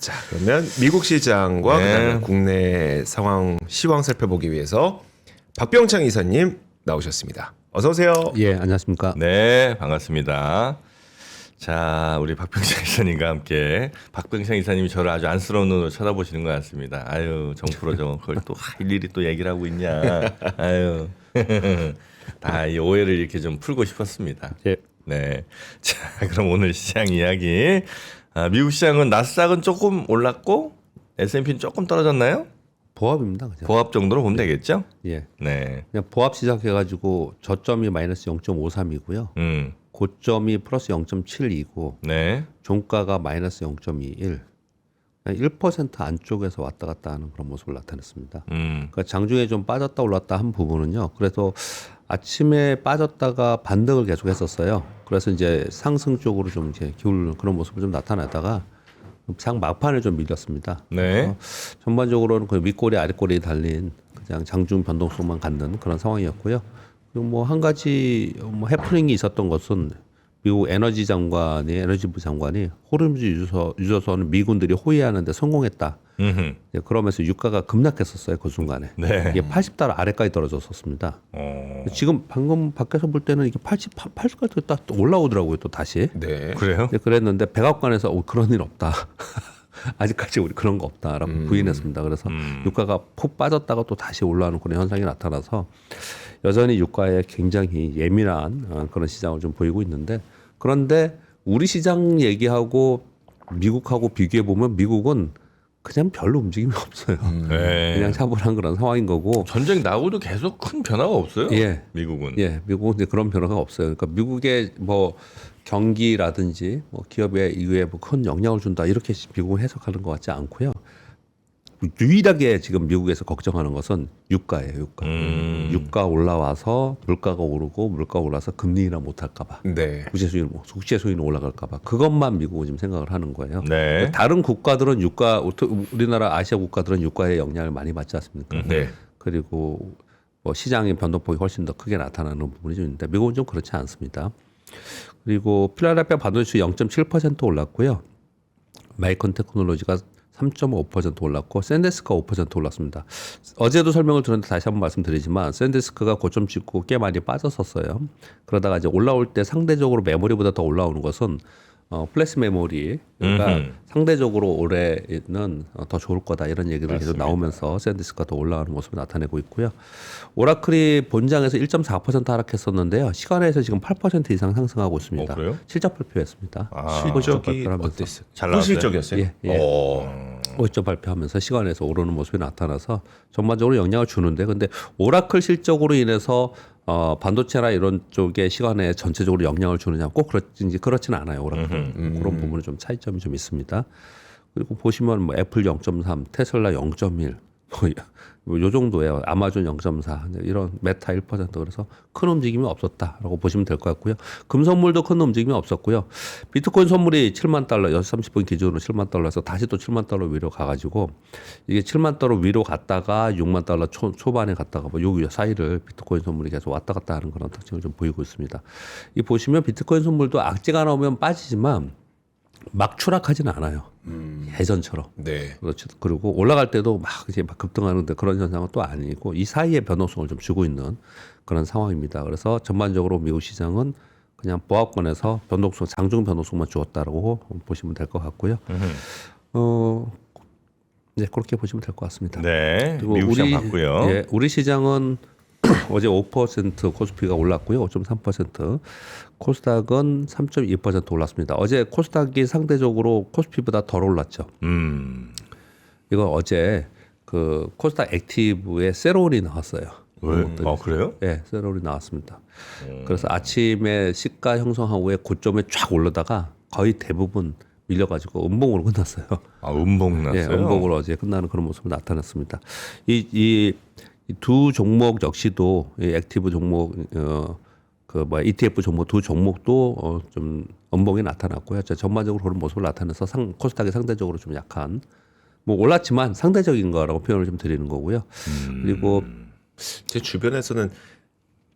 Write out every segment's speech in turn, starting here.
자, 그러면 미국 시장과 네. 그다음에 국내 상황 시황 살펴보기 위해서 박병창 이사님 나오셨습니다. 어서 오세요. 예, 안녕하십니까. 네, 반갑습니다. 자, 우리 박병창 이사님과 함께 박병창 이사님이 저를 아주 안쓰러운 눈으로 쳐다보시는 것 같습니다. 아유, 정프로죠. 그걸 또 일일이 또 얘기를 하고 있냐. 아유, 다 이 오해를 이렇게 좀 풀고 싶었습니다. 예. 네, 자, 그럼 오늘 시장 이야기. 미국 시장은 나스닥은 조금 올랐고 S&P는 조금 떨어졌나요? 보합입니다. 그냥. 보합 정도로 보면 되겠죠? 예. 네, 그냥 보합 시작해가지고 저점이 마이너스 0.53이고요. 고점이 플러스 0.72고 네, 종가가 마이너스 0.21. 1% 안쪽에서 왔다 갔다 하는 그런 모습을 나타냈습니다. 그러니까 장중에 좀 빠졌다 올랐다 한 부분은요. 그래서 아침에 빠졌다가 반등을 계속 했었어요. 그래서 이제 상승 쪽으로 좀 이제 기울는 그런 모습을 좀 나타내다가 장 막판에 좀 밀렸습니다. 네. 전반적으로는 그 윗꼬리 아랫꼬리 달린 그냥 장중 변동성만 갖는 그런 상황이었고요. 그리고 뭐 한 가지 뭐 해프닝이 있었던 것은 미국 에너지부 장관이 호르무즈 유조선을 미군들이 호위하는데 성공했다. 이제 그러면서 유가가 급락했었어요 그 순간에. 네. 이게 80달러 아래까지 떨어졌었습니다. 지금 방금 밖에서 볼 때는 이게 80까지 딱 올라오더라고요 또 다시. 네. 그래요? 네, 그랬는데 백악관에서 그런 일 없다. 아직까지 우리 그런 거 없다라고 부인했습니다. 그래서 유가가 푹 빠졌다가 또 다시 올라오는 그런 현상이 나타나서 여전히 유가에 굉장히 예민한 그런 시장을 좀 보이고 있는데, 그런데 우리 시장 얘기하고 미국하고 비교해 보면 미국은 그냥 별로 움직임이 없어요. 네. 그냥 차분한 그런 상황인 거고. 전쟁 나고도 계속 큰 변화가 없어요. 예. 미국은. 예, 미국은 이제 그런 변화가 없어요. 그러니까 미국의 뭐 경기라든지 뭐 기업에 이후에 뭐 큰 영향을 준다 이렇게 미국은 해석하는 것 같지 않고요. 유일하게 지금 미국에서 걱정하는 것은 유가예요. 유가. 유가 올라와서 물가가 오르고 물가 올라서 금리나 못할까봐. 네. 국제 수익이 올라갈까봐. 그것만 미국은 지금 생각을 하는 거예요. 네. 다른 국가들은 우리나라 아시아 국가들은 유가의 영향을 많이 받지 않습니까? 네. 그리고 뭐 시장의 변동폭이 훨씬 더 크게 나타나는 부분이 좀 있는데 미국은 좀 그렇지 않습니다. 그리고 필라델피아 반도체 0.7% 올랐고요. 마이콘 테크놀로지가 3.5% 올랐고 샌디스크가 5% 올랐습니다. 어제도 설명을 드렸는데 다시 한번 말씀드리지만 샌디스크가 고점 찍고 꽤 많이 빠졌었어요. 그러다가 이제 올라올 때 상대적으로 메모리보다 더 올라오는 것은 플래시 메모리가 상대적으로 올해는 더 좋을 거다 이런 얘기를 계속 나오면서 샌디스크가 더 올라가는 모습을 나타내고 있고요. 오라클이 본장에서 1.4% 하락했었는데요. 시간에서 지금 8% 이상 상승하고 있습니다. 그래요? 실적 발표했습니다. 실적이 어땠어요? 잘 나왔어요? 실적이었어요? 예, 예. 실적 발표하면서 시간에서 오르는 모습이 나타나서 전반적으로 영향을 주는데, 근데 오라클 실적으로 인해서 반도체나 이런 쪽에 시간에 전체적으로 영향을 주느냐 꼭 그렇지는 않아요. 오라클 그런 부분은 좀 차이점이 좀 있습니다. 그리고 보시면 뭐 애플 0.3, 테슬라 0.1, 요 정도예요. 아마존 0.4, 이런 메타 1% 그래서 큰 움직임이 없었다라고 보시면 될 것 같고요. 금 선물도 큰 움직임이 없었고요. 비트코인 선물이 7만 달러, 6시 30분 기준으로 7만 달러에서 다시 또 7만 달러 위로 가가지고 이게 7만 달러 위로 갔다가 6만 달러 초반에 갔다가 뭐 요 사이를 비트코인 선물이 계속 왔다 갔다 하는 그런 특징을 좀 보이고 있습니다. 이 보시면 비트코인 선물도 악재가 나오면 빠지지만 막 추락하지는 않아요. 예전처럼. 네. 그렇죠. 그리고 올라갈 때도 막 급등하는데 그런 현상은 또 아니고 이 사이에 변동성을 좀 주고 있는 그런 상황입니다. 그래서 전반적으로 미국 시장은 그냥 보합권에서 장중 변동성만 주었다라고 보시면 될 것 같고요. 네, 그렇게 보시면 될 것 같습니다. 네. 그리고 미국 시장 봤고요. 예, 우리 시장은 어제 5% 코스피가 올랐고요. 5.3%. 코스닥은 3.2% 올랐습니다. 어제 코스닥이 상대적으로 코스피보다 덜 올랐죠. 이거 어제 그 코스닥 액티브에 세롤이 나왔어요. 그래요? 네, 세롤이 나왔습니다. 그래서 아침에 시가 형성하고에 고점에 쫙 올라다가 거의 대부분 밀려가지고 음봉으로 끝났어요. 음봉 났어요. 예, 음봉으로 어제 끝나는 그런 모습을 나타냈습니다. 이 두 종목 역시도 이 액티브 종목 ETF 종목 두 종목도 좀 음봉이 나타났고요. 전반적으로 그런 모습을 나타내서 코스닥이 상대적으로 좀 약한, 뭐 올랐지만 상대적인 거라고 표현을 좀 드리는 거고요. 그리고 제 주변에서는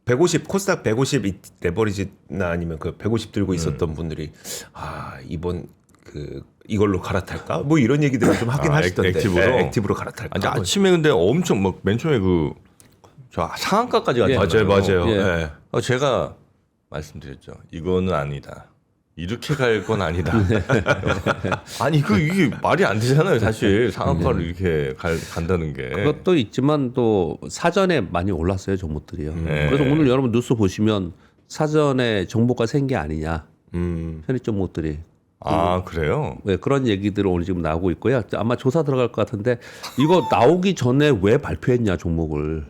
150 코스닥 150 레버리지나 아니면 그 150 들고 있었던 분들이 이번 그 이걸로 갈아탈까? 뭐 이런 얘기들을 좀 하긴 하시던데. 액티브로? 네, 액티브로 갈아탈까? 아니, 아침에 근데 엄청 막 맨 처음에 저 상한가까지 갔잖아요. 맞아요. 예. 예. 제가 말씀드렸죠. 이거는 아니다. 이렇게 갈 건 아니다. 아니 이게 말이 안 되잖아요. 사실 상한가를 이렇게 간다는 게. 그것도 있지만 또 사전에 많이 올랐어요 종목들이요. 네. 그래서 오늘 여러분 뉴스 보시면 사전에 정보가 센 게 아니냐 편입 종목들이 아 그래요? 네, 그런 얘기들이 오늘 지금 나오고 있고요. 아마 조사 들어갈 것 같은데 이거 나오기 전에 왜 발표했냐 종목을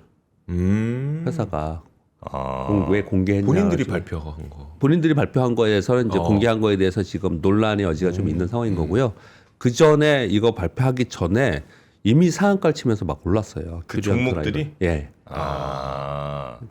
회사가 왜 공개했냐. 본인들이 지금. 발표한 거. 본인들이 발표한 거에서는 이제 공개한 거에 대해서 지금 논란의 여지가 좀 있는 상황인 거고요. 그 전에 이거 발표하기 전에 이미 상한가를 치면서 막 올랐어요. 그 큐리언트나 종목들이? 이런. 예.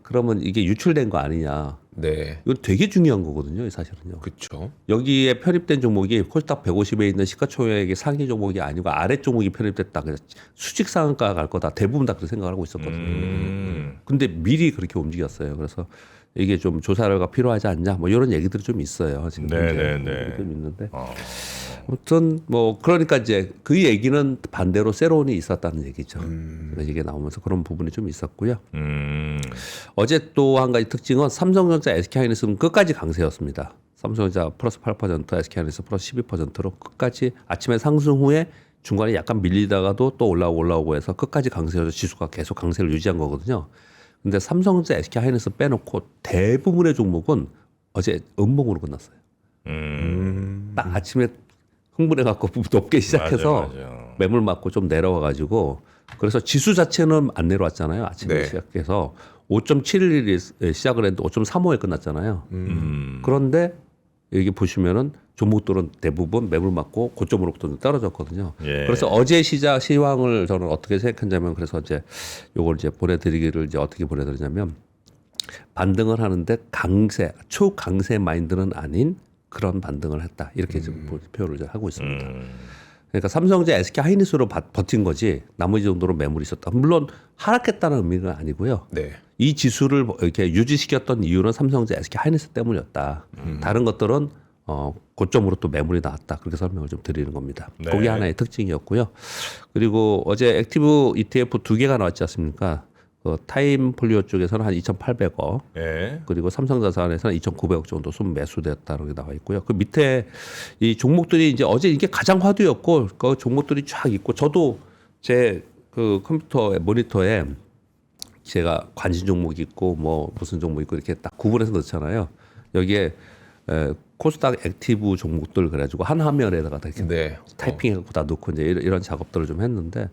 그러면 이게 유출된 거 아니냐. 네. 이거 되게 중요한 거거든요. 이 사실은요. 그렇죠. 여기에 편입된 종목이 코스닥 150에 있는 시가총액의 상위 종목이 아니고 아래 종목이 편입됐다. 그래서 수직 상한가 갈 거다. 대부분 다 그렇게 생각을 하고 있었거든요. 근데 미리 그렇게 움직였어요. 그래서 이게 좀 조사가 필요하지 않냐. 뭐 이런 얘기들이 좀 있어요. 지금 네네네. 좀 있는데. 아무튼 뭐 그러니까 이제 그 얘기는 반대로 세론이 있었다는 얘기죠. 그래서 이게 나오면서 그런 부분이 좀 있었고요. 어제 또 한 가지 특징은 삼성전자, SK하이닉스는 끝까지 강세였습니다. 삼성전자 플러스 8%, SK하이닉스 플러스 12%로 끝까지 아침에 상승 후에 중간에 약간 밀리다가도 또 올라오고 해서 끝까지 강세여서 지수가 계속 강세를 유지한 거거든요. 근데 삼성전자, SK하이닉스 빼놓고 대부분의 종목은 어제 음봉으로 끝났어요. 딱 아침에 흥분해갖고 높게 시작해서 맞아요. 매물 맞고 좀 내려와가지고 그래서 지수 자체는 안 내려왔잖아요. 아침에 네. 시작해서 5.71이 시작을 했는데 5.35에 끝났잖아요. 그런데 여기 보시면은 종목들은 대부분 매물 맞고 고점으로부터 떨어졌거든요. 예. 그래서 어제 시황을 저는 어떻게 생각했냐면 그래서 이제 요걸 이제 보내드리기를 이제 어떻게 보내드리냐면 반등을 하는데 초강세 마인드는 아닌 그런 반등을 했다. 이렇게 지금 표현을 이제 하고 있습니다. 그러니까 삼성전자, SK하이닉스로 버틴 거지 나머지 정도로 매물이 있었다. 물론 하락했다는 의미는 아니고요. 네. 이 지수를 이렇게 유지시켰던 이유는 삼성전자, SK하이닉스 때문이었다. 다른 것들은 고점으로 또 매물이 나왔다. 그렇게 설명을 좀 드리는 겁니다. 네. 그게 하나의 특징이었고요. 그리고 어제 액티브 ETF 2개가 나왔지 않습니까? 그 타임폴리오 쪽에서는 한 2,800억, 예. 그리고 삼성자산에서는 2,900억 정도 순 매수됐다는 게 나와 있고요. 그 밑에 이 종목들이 이제 어제 이게 가장 화두였고 그 종목들이 쫙 있고 저도 제 그 컴퓨터 모니터에 제가 관심 종목 있고 뭐 무슨 종목 있고 이렇게 딱 구분해서 넣잖아요. 여기에 코스닥 액티브 종목들 그래가지고 한 화면에다가 다 이렇게 네. 타이핑해갖고 다 넣고 이제 이런 작업들을 좀 했는데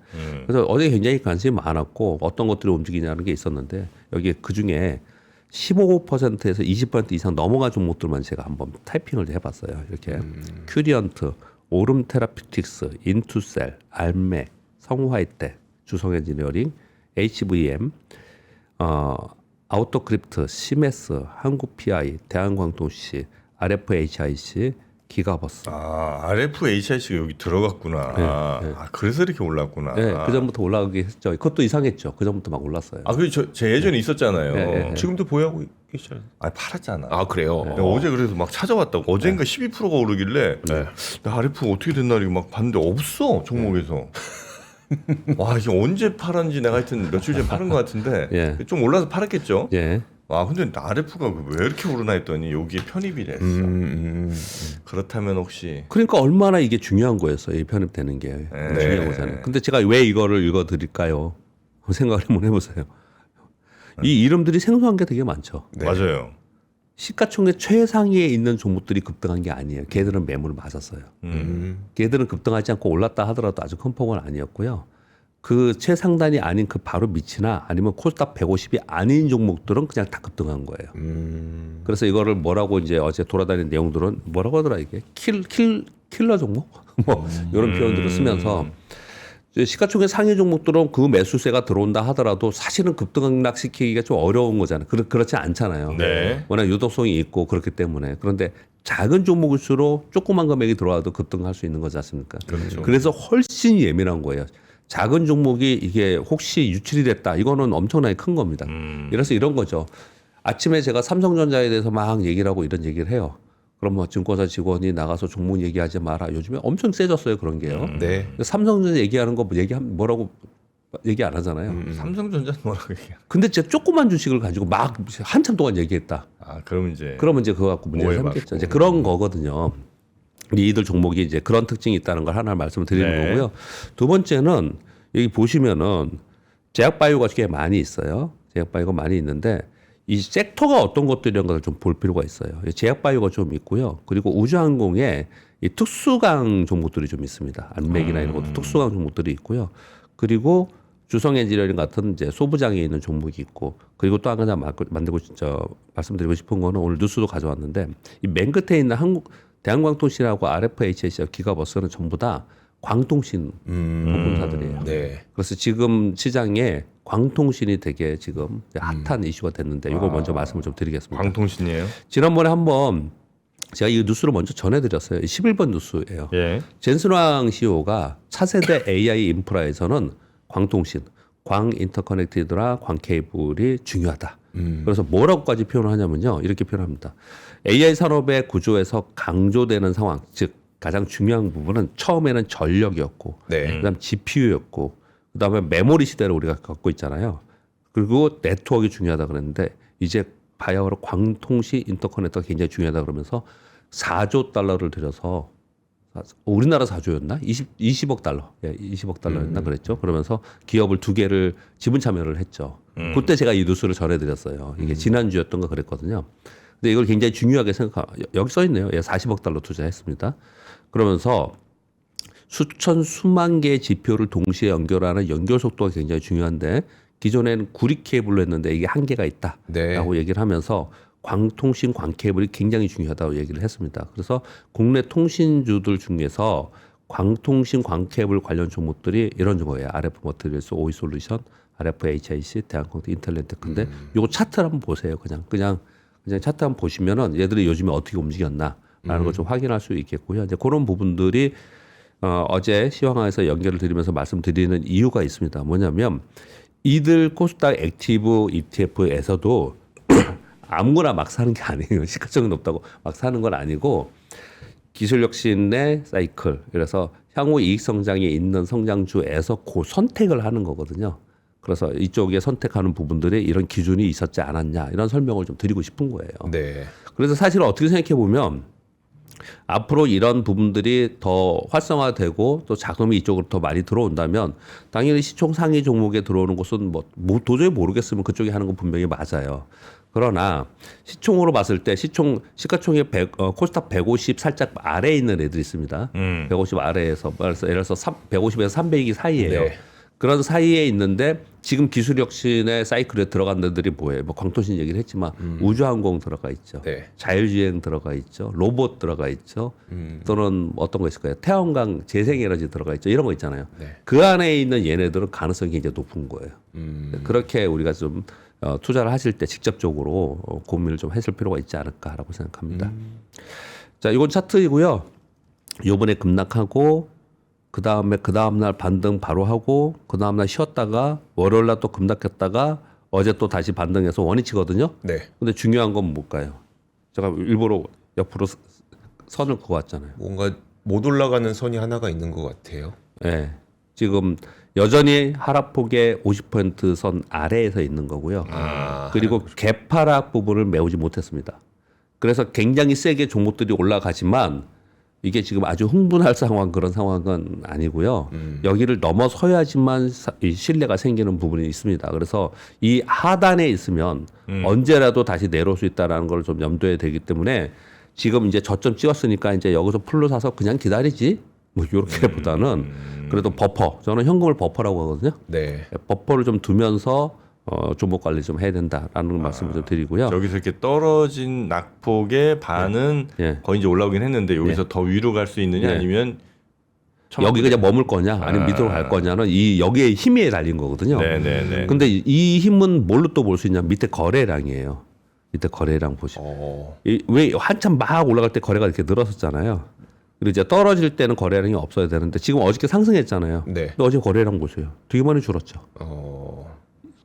그래서 어제 굉장히 관심이 많았고 어떤 것들이 움직이냐는 게 있었는데 여기에 그 중에 15%에서 20% 이상 넘어간 종목들만 제가 한번 타이핑을 해봤어요. 이렇게 큐리언트, 오름 테라피틱스, 인투셀, 알맥, 성우하이텍, 주성엔지니어링, HVM, 아우토크립트, 시메스, 한국PI, 대한광통시, RFHIC, 기가버스. RFHIC가 여기 들어갔구나. 아, 그래서 이렇게 올랐구나. 네, 그 전부터 올라가기 했죠. 그것도 이상했죠. 그 전부터 막 올랐어요. 제 예전에 있었잖아요. 네. 지금도 보유하고 계시잖아요. 팔았잖아. 아 그래요. 내가 어제 그래서 막 찾아봤다고. 어젠가 12%가 오르길래 나 RF 어떻게 됐나 이렇게 막 봤는데 없어 종목에서. 와 이게 언제 팔았는지 내가 하여튼 며칠 전에 팔은 것 같은데 예. 좀 올라서 팔았겠죠. 예. 와 근데 RF가 왜 이렇게 오르나 했더니 여기에 편입이 됐어. 그렇다면 혹시 그러니까 얼마나 이게 중요한 거였어요. 이 편입되는 게 중요한 거잖아요. 근데 제가 왜 이거를 읽어드릴까요? 생각을 한번 해보세요. 이 이름들이 생소한 게 되게 많죠. 네. 맞아요. 시가총액 최상위에 있는 종목들이 급등한 게 아니에요. 걔들은 매물을 맞았어요. 걔들은 급등하지 않고 올랐다 하더라도 아주 큰 폭은 아니었고요. 그 최상단이 아닌 그 바로 밑이나 아니면 코스닥 150이 아닌 종목들은 그냥 다 급등한 거예요. 그래서 이거를 뭐라고 이제 어제 돌아다니는 내용들은 뭐라고 하더라 이게 킬러 종목 뭐 이런 표현들을 쓰면서 시가총액 상위 종목들은 그 매수세가 들어온다 하더라도 사실은 급등락시키기가 좀 어려운 거잖아요. 그렇지 않잖아요. 네. 워낙 유동성이 있고 그렇기 때문에. 그런데 작은 종목일수록 조그만 금액이 들어와도 급등할 수 있는 거지 않습니까? 그렇죠. 그래서 훨씬 예민한 거예요. 작은 종목이 이게 혹시 유출이 됐다. 이거는 엄청나게 큰 겁니다. 그래서 이런 거죠. 아침에 제가 삼성전자에 대해서 막 얘기를 하고 이런 얘기를 해요. 그럼 뭐 증권사 직원이 나가서 종목 얘기하지 마라. 요즘에 엄청 세졌어요 그런 게요. 네. 삼성전자 얘기하는 거 뭐라고 얘기 안 하잖아요. 삼성전자는 뭐라고 얘기해? 근데 진짜 조그만 주식을 가지고 막 한참 동안 얘기했다. 아, 그러면 이제 그거 갖고 문제를 오해받고. 삼겠죠. 이제 그런 거거든요. 이들 종목이 이제 그런 특징이 있다는 걸 하나 말씀을 드리는 네. 거고요. 두 번째는 여기 보시면은 제약바이오가 꽤 많이 있어요. 제약바이오가 많이 있는데 이 섹터가 어떤 것들이란 걸 좀 볼 필요가 있어요. 제약바이오가 좀 있고요. 그리고 우주항공에 이 특수강 종목들이 좀 있습니다. 안맥이나 이런 것도 특수강 종목들이 있고요. 그리고 주성엔지니어링 같은 이제 소부장에 있는 종목이 있고, 그리고 또 하나 만들고 말씀드리고 싶은 거는 오늘 뉴스도 가져왔는데 이 맨 끝에 있는 대한광통신하고 RFHS 기가버스는 전부 다 광통신 부분사들이에요. 네. 그래서 지금 시장에 광통신이 되게 지금 핫한 이슈가 됐는데 이걸 먼저 말씀을 좀 드리겠습니다. 광통신이에요? 지난번에 한번 제가 이 뉴스를 먼저 전해드렸어요. 11번 뉴스예요. 예. 젠슨왕 CEO가 차세대 AI 인프라에서는 광통신, 광 인터커넥티드나 광 케이블이 중요하다. 그래서 뭐라고까지 표현을 하냐면요. 이렇게 표현합니다. AI 산업의 구조에서 강조되는 상황, 즉 가장 중요한 부분은 처음에는 전력이었고, 네. 그다음 GPU였고, 그다음에 메모리 시대를 우리가 갖고 있잖아요. 그리고 네트워크가 중요하다 그랬는데 이제 바야흐로 광통시 인터커넥터가 굉장히 중요하다 그러면서 4조 달러를 들여서, 우리나라 4조였나? 20억 달러. 예, 20억 달러였나 그랬죠. 그러면서 기업을 2개를 지분 참여를 했죠. 그때 제가 이 뉴스를 전해드렸어요. 이게 지난주였던가 그랬거든요. 근데 이걸 굉장히 중요하게 여기 써 있네요. 예, 40억 달러 투자했습니다. 그러면서 수만 개의 지표를 동시에 연결하는 연결 속도가 굉장히 중요한데 기존에는 구리 케이블로 했는데 이게 한계가 있다라고 네. 얘기를 하면서 광통신 광케이블이 굉장히 중요하다고 얘기를 했습니다. 그래서 국내 통신주들 중에서 광통신 광케이블 관련 종목들이 이런 거예요. RF 머티리얼스, 오이솔루션, RFHIC, 대한항공, 인텔렌테크인데 요거 차트를 한번 보세요. 그냥 차트 한번 보시면은 얘들이 요즘에 어떻게 움직였나라는 걸 좀 확인할 수 있겠고요. 이제 그런 부분들이 어제 시황화에서 연결을 드리면서 말씀드리는 이유가 있습니다. 뭐냐면 이들 코스닥 액티브 ETF에서도 아무거나 막 사는 게 아니에요. 시가총이 높다고 막 사는 건 아니고 기술 혁신의 사이클. 그래서 향후 이익 성장이 있는 성장주에서 그 선택을 하는 거거든요. 그래서 이쪽에 선택하는 부분들이 이런 기준이 있었지 않았냐 이런 설명을 좀 드리고 싶은 거예요. 네. 그래서 사실 어떻게 생각해 보면 앞으로 이런 부분들이 더 활성화되고 또 자금이 이쪽으로 더 많이 들어온다면 당연히 시총 상위 종목에 들어오는 곳은 뭐 도저히 모르겠으면 그쪽에 하는 건 분명히 맞아요. 그러나 시총으로 봤을 때 시가총액 코스닥 150 살짝 아래에 있는 애들이 있습니다. 150 아래에서 예를 들어서 150에서 300이 사이예요. 네. 그런 사이에 있는데 지금 기술혁신의 사이클에 들어간 데들이 뭐예요? 뭐 광통신 얘기를 했지만 우주항공 들어가 있죠. 네. 자율주행 들어가 있죠. 로봇 들어가 있죠. 또는 어떤 거 있을까요? 태양광 재생에너지 들어가 있죠. 이런 거 있잖아요. 네. 그 안에 있는 얘네들은 가능성이 굉장히 높은 거예요. 그렇게 우리가 좀 투자를 하실 때 직접적으로 고민을 좀 했을 필요가 있지 않을까라고 생각합니다. 자, 이건 차트이고요. 요번에 급락하고 그 다음날 반등 바로 하고 그 다음날 쉬었다가 월요일날 또 급락했다가 어제 또 다시 반등해서 원위치거든요. 네. 근데 중요한 건 뭘까요? 제가 일부러 옆으로 선을 그어왔잖아요. 뭔가 못 올라가는 선이 하나가 있는 것 같아요. 네. 지금 여전히 하락폭의 50%선 아래에서 있는 거고요. 그리고 개파락 부분을 메우지 못했습니다. 그래서 굉장히 세게 종목들이 올라가지만 이게 지금 아주 흥분할 상황 그런 상황은 아니고요. 여기를 넘어서야지만 이 신뢰가 생기는 부분이 있습니다. 그래서 이 하단에 있으면 언제라도 다시 내려올 수 있다는 걸 좀 염두에 되기 때문에 지금 이제 저점 찍었으니까 이제 여기서 풀로 사서 그냥 기다리지 뭐 이렇게보다는 그래도 버퍼, 저는 현금을 버퍼라고 하거든요. 네. 버퍼를 좀 두면서 종목 관리 좀 해야 된다라는 말씀을 좀 드리고요. 저기서 이렇게 떨어진 낙폭의 반은 예. 거의 이제 올라오긴 했는데 여기서 더 위로 갈 수 있느냐 예. 아니면 여기 그냥 머물 거냐 아니면 밑으로 갈 거냐는 이 여기에 힘에 달린 거거든요. 네네네. 근데 이 힘은 뭘로 또 볼 수 있냐? 밑에 거래량이에요. 밑에 거래량 보시면 왜 한참 막 올라갈 때 거래가 이렇게 늘었었잖아요. 그리고 이제 떨어질 때는 거래량이 없어야 되는데 지금 어저께 상승했잖아요. 네. 근데 어제 거래량 보세요. 되게 많이 줄었죠. 어.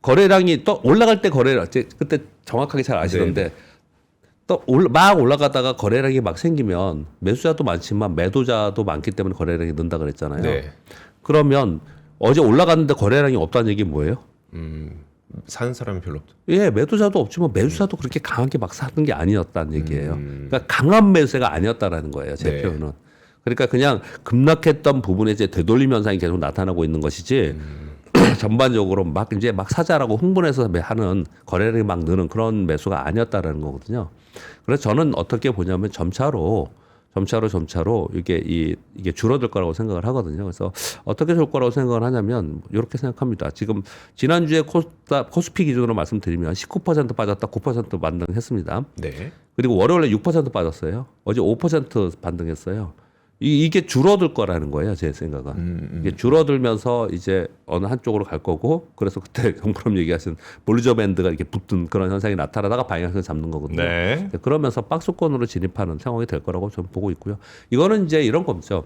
거래량이 또 올라갈 때 거래량 그때 정확하게 잘 아시던데 막 올라가다가 거래량이 막 생기면 매수자도 많지만 매도자도 많기 때문에 거래량이 는다 그랬잖아요. 네. 그러면 어제 올라갔는데 거래량이 없다는 얘기 뭐예요? 사는 사람이 별로 없죠. 예, 매도자도 없지만 매수자도 그렇게 강하게 막 사는 게 아니었다는 얘기예요. 그러니까 강한 매수가 아니었다라는 거예요. 제 네. 표현은. 그러니까 그냥 급락했던 부분에 이제 되돌림 현상이 계속 나타나고 있는 것이지 전반적으로 막 이제 막 사자라고 흥분해서 하는 거래량이 막 느는 그런 매수가 아니었다라는 거거든요. 그래서 저는 어떻게 보냐면 점차로 이게 줄어들 거라고 생각을 하거든요. 그래서 어떻게 줄 거라고 생각을 하냐면 이렇게 생각합니다. 지금 지난주에 코스피 기준으로 말씀드리면 19% 빠졌다 9% 반등했습니다. 네. 그리고 월요일에 6% 빠졌어요. 어제 5% 반등했어요. 이게 줄어들 거라는 거예요, 제 생각은. 이게 줄어들면서 이제 어느 한쪽으로 갈 거고, 그래서 그때 정프로 얘기하신 볼리저 밴드가 이렇게 붙은 그런 현상이 나타나다가 방향성을 잡는 거거든요. 네. 그러면서 박스권으로 진입하는 상황이 될 거라고 저는 보고 있고요. 이거는 이제 이런 거죠.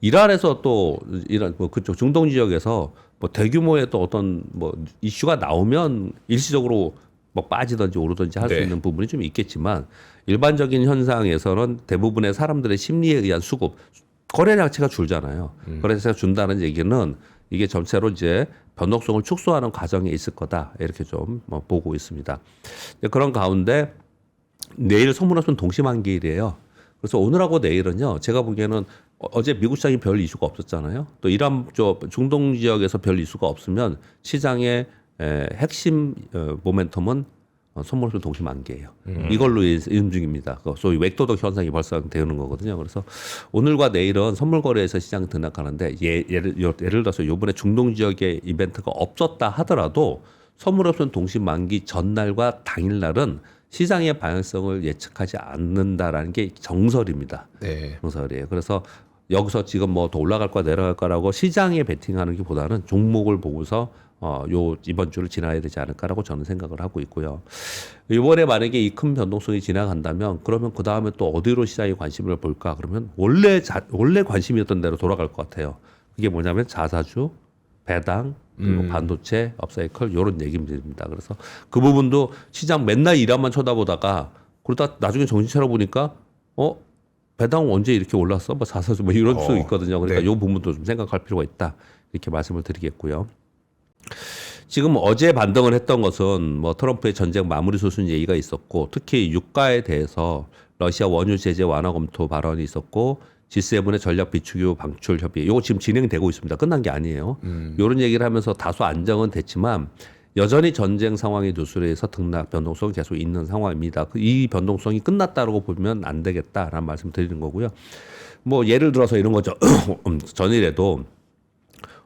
이란에서 또 이란 뭐 그쪽 중동 지역에서 뭐 대규모의 또 어떤 뭐 이슈가 나오면 일시적으로 뭐 빠지든지 오르든지 할 수 네. 있는 부분이 좀 있겠지만 일반적인 현상에서는 대부분의 사람들의 심리에 의한 수급 거래량치가 줄잖아요. 거래량치가 준다는 얘기는 이게 전체로 이제 변동성을 축소하는 과정에 있을 거다 이렇게 좀 뭐 보고 있습니다. 그런 가운데 내일 선물옵션 동시만기일이에요. 그래서 오늘하고 내일은요, 제가 보기에는 어제 미국 시장이 별 이슈가 없었잖아요. 또 이란 중동 지역에서 별 이슈가 없으면 시장의 핵심 모멘텀은 선물옵션 동시만기예요. 이걸로 움직입니다. 소위 웩도덕 현상이 발생되는 거거든요. 그래서 오늘과 내일은 선물 거래에서 시장이 등락하는데 예를 들어서 이번에 중동 지역의 이벤트가 없었다 하더라도 선물옵션 동시만기 전날과 당일날은 시장의 방향성을 예측하지 않는다라는 게 정설입니다. 네. 정설이에요. 그래서 여기서 지금 뭐 더 올라갈 거야 내려갈 거라고 시장에 베팅하는 게보다는 종목을 보고서 이번 주를 지나야 되지 않을까라고 저는 생각을 하고 있고요. 이번에 만약에 이 큰 변동성이 지나간다면 그러면 그 다음에 또 어디로 시장이 관심을 볼까? 그러면 원래 관심이었던 대로 돌아갈 것 같아요. 그게 뭐냐면 자사주, 배당, 그리고 반도체, 업사이클 이런 얘기입니다. 그래서 그 부분도 시장 맨날 이란만 쳐다보다가 그러다 나중에 정신 차려 보니까 배당 언제 이렇게 올랐어? 뭐 자사주 뭐 이럴 수 있거든요. 그러니까 네. 이 부분도 좀 생각할 필요가 있다. 이렇게 말씀을 드리겠고요. 지금 어제 반등을 했던 것은 뭐 트럼프의 전쟁 마무리 수순 얘기가 있었고 특히 유가에 대해서 러시아 원유 제재 완화 검토 발언이 있었고 G7의 전략 비축유 방출 협의 이거 지금 진행되고 있습니다. 끝난 게 아니에요. 이런 얘기를 하면서 다소 안정은 됐지만 여전히 전쟁 상황이 누수해서 등락 변동성이 계속 있는 상황입니다. 이 변동성이 끝났다고 보면 안 되겠다라는 말씀 드리는 거고요. 뭐 예를 들어서 이런 거죠. 전일에도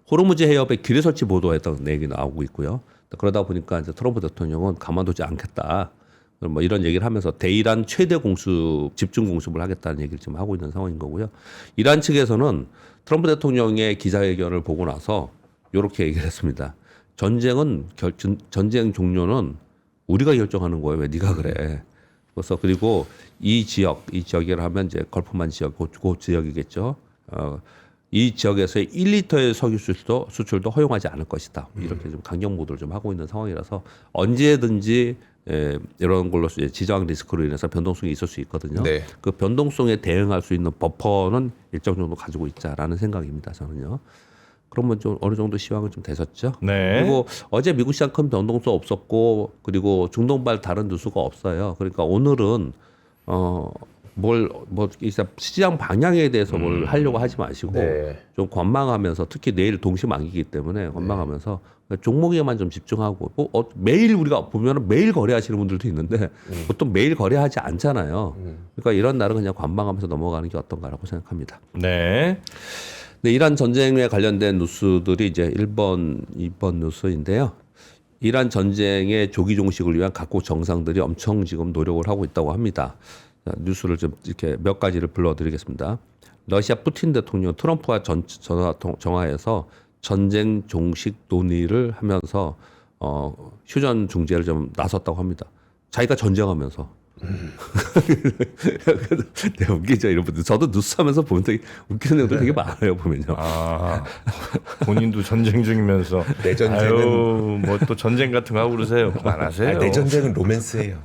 호르무즈 해협에 기뢰 설치 보도했던 얘기 나오고 있고요. 그러다 보니까 이제 트럼프 대통령은 가만두지 않겠다. 뭐 이런 얘기를 하면서 대이란 최대 공습, 집중 공습을 하겠다는 얘기를 지금 하고 있는 상황인 거고요. 이란 측에서는 트럼프 대통령의 기자회견을 보고 나서 이렇게 얘기를 했습니다. 전쟁 종료는 우리가 결정하는 거예요. 왜 네가 그래? 그래서 그리고 이 지역이라 하면 이제 걸프만 지역, 그 지역이겠죠. 이 지역에서의 1리터의 석유 수출도 허용하지 않을 것이다. 이렇게 좀 강경 보도를 좀 하고 있는 상황이라서 언제든지 이런 걸로 지정 리스크로 인해서 변동성이 있을 수 있거든요. 네. 그 변동성에 대응할 수 있는 버퍼는 일정 정도 가지고 있자라는 생각입니다. 저는요. 그러면 좀 어느 정도 시황은 좀 되셨죠. 네. 그리고 어제 미국 시장 큰 변동성 없었고 그리고 중동발 다른 뉴스가 없어요. 그러니까 오늘은 시장 방향에 대해서 뭘 하려고 하지 마시고 네. 좀 관망하면서 특히 내일 동시만기이기 때문에 관망하면서 종목에만 좀 집중하고 매일 우리가 보면은 매일 거래하시는 분들도 있는데 보통 매일 거래하지 않잖아요. 그러니까 이런 날은 그냥 관망하면서 넘어가는 게 어떤가라고 생각합니다. 네. 네, 이란 전쟁에 관련된 뉴스들이 이제 1번, 2번 뉴스인데요. 이란 전쟁의 조기 종식을 위한 각국 정상들이 엄청 지금 노력을 하고 있다고 합니다. 자, 뉴스를 좀 이렇게 몇 가지를 불러드리겠습니다. 러시아 푸틴 대통령 트럼프와 정화해서 전쟁 종식 논의를 하면서 휴전 중재를 좀 나섰다고 합니다. 자기가 전쟁하면서 그래서 되게 웃기죠. 이런 분들. 저도 뉴스 하면서 보면 되게 웃기는 내용들 되게 많아요. 보면요. 아, 본인도 전쟁 중이면서 내 전쟁은- 아유, 뭐 또 전쟁 같은 거 하고 그러세요. 그만하세요. 내 전쟁은 로맨스예요.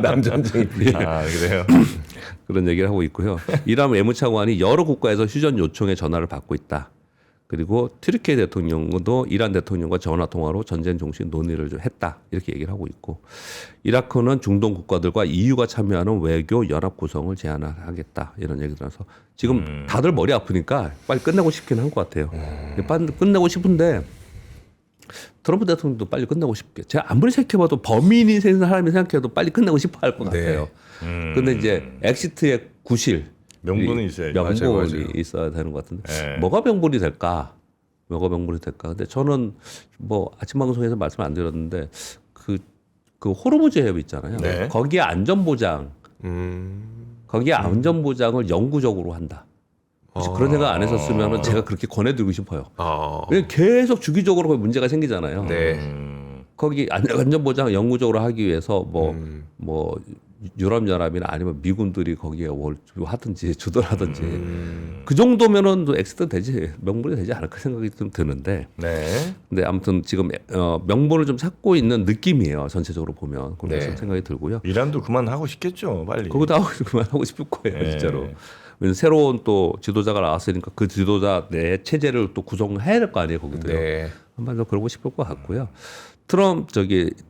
남 전쟁이 아, 그래요. 그런 얘기를 하고 있고요. 이란 외무차관이 여러 국가에서 휴전 요청의 전화를 받고 있다. 그리고 튀르키예 대통령도 이란 대통령과 전화 통화로 전쟁 종식 논의를 좀 했다. 이렇게 얘기를 하고 있고, 이라크는 중동 국가들과 EU가 참여하는 외교 연합 구성을 제안하겠다. 이런 얘기들어서 지금 다들 머리 아프니까 빨리 끝내고 싶긴 한 것 같아요. 빨리 끝내고 싶은데 트럼프 대통령도 빨리 끝내고 싶게. 제가 아무리 생각해봐도 범인이 생긴 사람이 생각해도 빨리 끝내고 싶어 할 것 네. 같아요. 근데 이제 엑시트의 구실 명분은 있어야죠. 명분이 맞아요. 있어야 되는 것 같은데 네. 뭐가 명분이 될까? 뭐가 명분이 될까? 근데 저는 뭐 아침 방송에서 말씀 안 드렸는데 그 호르무즈 해협 있잖아요. 네. 거기에 안전보장, 거기에 안전보장을 영구적으로 한다. 혹시 그런 생각 안 했었으면 제가 그렇게 권해드리고 싶어요. 왜냐면 계속 주기적으로 거기 문제가 생기잖아요. 네. 거기 안전보장 영구적으로 하기 위해서 뭐 유럽연합이나 아니면 미군들이 거기에 뭘 하든지 주도하든지 그 정도면은 또 엑스트 되지 명분이 되지 않을까 생각이 좀 드는데 네. 근데 아무튼 지금 명분을 좀 찾고 있는 느낌이에요. 전체적으로 보면 그런 네. 생각이 들고요. 이란도 그만하고 싶겠죠. 빨리. 그거 다 그만하고 싶을 거예요, 네. 진짜로. 왜냐면 새로운 또 지도자가 나왔으니까 그 지도자 내 체제를 또 구성해야 될 거 아니에요, 거기도요. 네. 한마디로 그러고 싶을 것 같고요.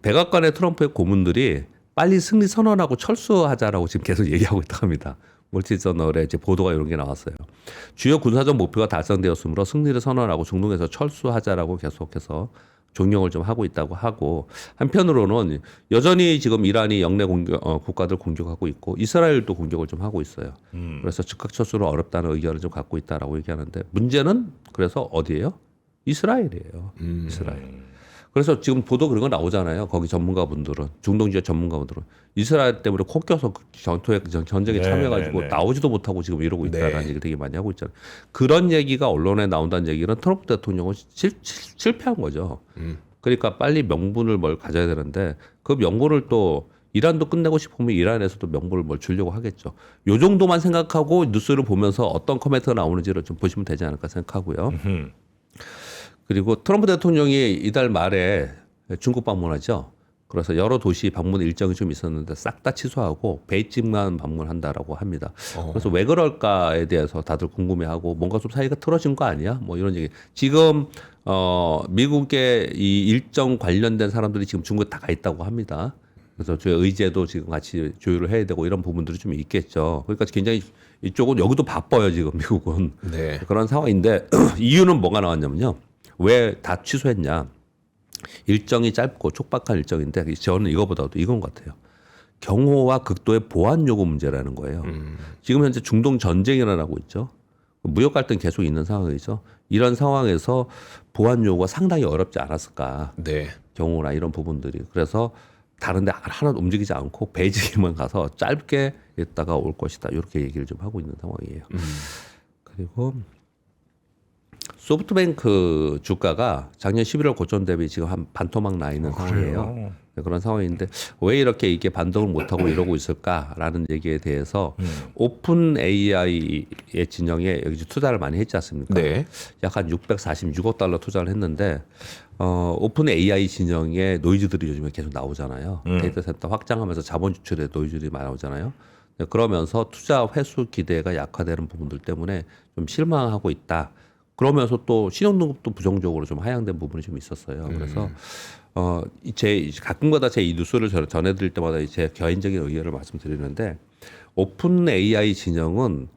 백악관의 트럼프의 고문들이 빨리 승리 선언하고 철수하자라고 지금 계속 얘기하고 있다고 합니다. 멀티저널에 이제 보도가 이런 게 나왔어요. 주요 군사적 목표가 달성되었으므로 승리를 선언하고 중동에서 철수하자라고 계속해서 종용을 좀 하고 있다고 하고, 한편으로는 여전히 지금 이란이 영내 국가들 공격하고 있고 이스라엘도 공격을 좀 하고 있어요. 그래서 즉각 철수는 어렵다는 의견을 좀 갖고 있다라고 얘기하는데, 문제는 그래서 어디예요? 이스라엘이에요. 이스라엘. 그래서 지금 보도 그런 거 나오잖아요. 거기 전문가분들은, 중동 지역 전문가분들은 이스라엘 때문에 코 껴서 전쟁에 네, 참여해가지고 네, 네. 나오지도 못하고 지금 이러고 있다라는 네. 얘기 되게 많이 하고 있잖아요. 그런 얘기가 언론에 나온다는 얘기는 트럼프 대통령은 실패한 거죠. 그러니까 빨리 명분을 뭘 가져야 되는데, 그 명분을 또 이란도 끝내고 싶으면 이란에서도 명분을 뭘 주려고 하겠죠. 요 정도만 생각하고 뉴스를 보면서 어떤 코멘트가 나오는지를 좀 보시면 되지 않을까 생각하고요. 그리고 트럼프 대통령이 이달 말에 중국 방문하죠. 그래서 여러 도시 방문 일정이 좀 있었는데 싹 다 취소하고 베이징만 방문한다라고 합니다. 그래서 왜 그럴까에 대해서 다들 궁금해하고, 뭔가 좀 사이가 틀어진 거 아니야? 뭐 이런 얘기. 지금 미국의 이 일정 관련된 사람들이 지금 중국에 다 가 있다고 합니다. 그래서 저희 의제도 지금 같이 조율을 해야 되고 이런 부분들이 좀 있겠죠. 그러니까 굉장히 이쪽은 여기도 바빠요, 지금 미국은. 네. 그런 상황인데 이유는 뭐가 나왔냐면요. 왜 다 취소했냐. 일정이 짧고 촉박한 일정인데 저는 이거보다도 이건 것 같아요. 경호와 극도의 보안 요구 문제라는 거예요. 지금 현재 중동 전쟁이 일어나고 있죠. 무역 갈등 계속 있는 상황이죠. 이런 상황에서 보안 요구가 상당히 어렵지 않았을까. 네. 경호나 이런 부분들이. 그래서 다른 데 하나도 움직이지 않고 베이징에만 가서 짧게 있다가 올 것이다. 이렇게 얘기를 좀 하고 있는 상황이에요. 그리고 소프트뱅크 주가가 작년 11월 고점 대비 지금 한 반토막 나 있는 상황이에요. 네, 그런 상황인데 왜 이렇게 이게 반등을 못하고 이러고 있을까라는 얘기에 대해서 오픈 AI의 진영에 여기 투자를 많이 했지 않습니까? 네. 약 한 646억 달러 투자를 했는데 오픈 AI 진영의 노이즈들이 요즘에 계속 나오잖아요. 데이터 센터 확장하면서 자본 유출의 노이즈들이 많이 나오잖아요. 네, 그러면서 투자 회수 기대가 약화되는 부분들 때문에 좀 실망하고 있다. 그러면서 또 신용등급도 부정적으로 좀 하향된 부분이 좀 있었어요. 그래서 제 가끔가다 제 이 뉴스를 전해드릴 때마다 제 개인적인 의견을 말씀드리는데, 오픈 AI 진영은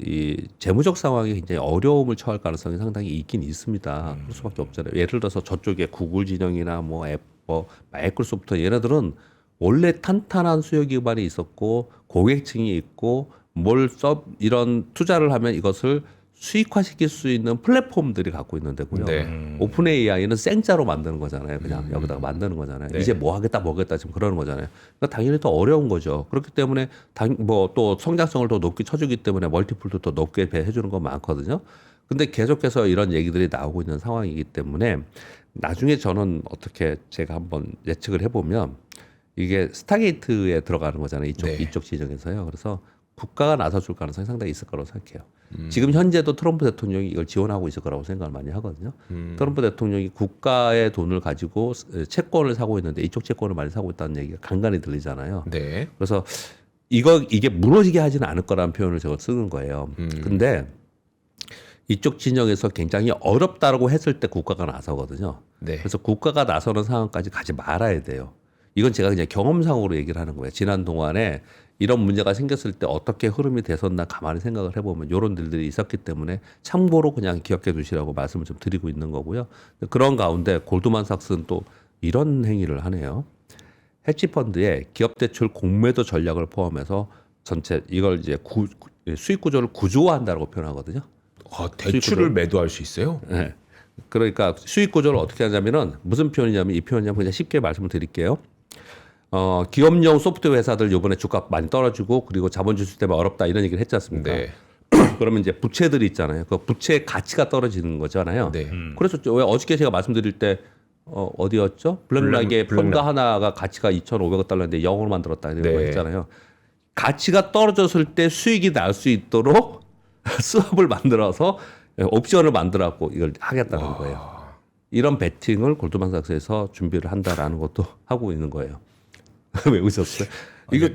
이 재무적 상황이 굉장히 어려움을 처할 가능성이 상당히 있긴 있습니다. 그럴 수밖에 없잖아요. 예를 들어서 저쪽에 구글 진영이나 뭐 마이크로소프트, 얘네들은 원래 탄탄한 수요 기반이 있었고 고객층이 있고 이런 투자를 하면 이것을 수익화시킬 수 있는 플랫폼들이 갖고 있는 데고요. 네. 오픈 AI는 생짜로 만드는 거잖아요. 그냥 여기다가 만드는 거잖아요. 네. 이제 뭐 하겠다 지금 그러는 거잖아요. 그러니까 당연히 더 어려운 거죠. 그렇기 때문에 또 성장성을 더 높게 쳐주기 때문에 멀티플도 더 높게 해주는 건 많거든요. 근데 계속해서 이런 얘기들이 나오고 있는 상황이기 때문에 나중에 저는 어떻게 제가 한번 예측을 해보면 이게 스타게이트에 들어가는 거잖아요. 네. 이쪽 지정에서요. 그래서 국가가 나서줄 가능성이 상당히 있을 거라고 생각해요. 지금 현재도 트럼프 대통령이 이걸 지원하고 있을 거라고 생각을 많이 하거든요. 트럼프 대통령이 국가의 돈을 가지고 채권을 사고 있는데 이쪽 채권을 많이 사고 있다는 얘기가 간간히 들리잖아요. 네. 그래서 이게 무너지게 하지는 않을 거라는 표현을 제가 쓰는 거예요. 근데 이쪽 진영에서 굉장히 어렵다라고 했을 때 국가가 나서거든요. 네. 그래서 국가가 나서는 상황까지 가지 말아야 돼요. 이건 제가 그냥 경험상으로 얘기를 하는 거예요. 지난 동안에 이런 문제가 생겼을 때 어떻게 흐름이 됐었나 가만히 생각을 해보면 이런 일들이 있었기 때문에 참고로 그냥 기억해 두시라고 말씀을 좀 드리고 있는 거고요. 그런 가운데 골드만삭스는 또 이런 행위를 하네요. 헤지펀드에 기업 대출 공매도 전략을 포함해서 전체 이걸 이제 수익 구조를 구조화한다고 표현하거든요. 대출을 매도할 수 있어요? 네. 그러니까 수익 구조를 어떻게 하냐면은 무슨 표현이냐면 이 표현이냐면 그냥 쉽게 말씀을 드릴게요. 기업용 소프트웨어 회사들 요번에 주가 많이 떨어지고 그리고 자본 주식 때문에 어렵다 이런 얘기를 했지 않습니까? 네. 그러면 이제 부채들이 있잖아요. 그 부채의 가치가 떨어지는 거잖아요. 네. 그래서 왜 어저께 제가 말씀드릴 때 어디였죠? 블랙락의 펀드 하나가 가치가 2,500억 달러인데 0으로 만들었다 이런 거 네. 했잖아요. 가치가 떨어졌을 때 수익이 날 수 있도록 수업을 만들어서 옵션을 만들어갖고 이걸 하겠다는 거예요. 이런 베팅을 골드만삭스에서 준비를 한다라는 것도 하고 있는 거예요. 왜 웃었어요? 이거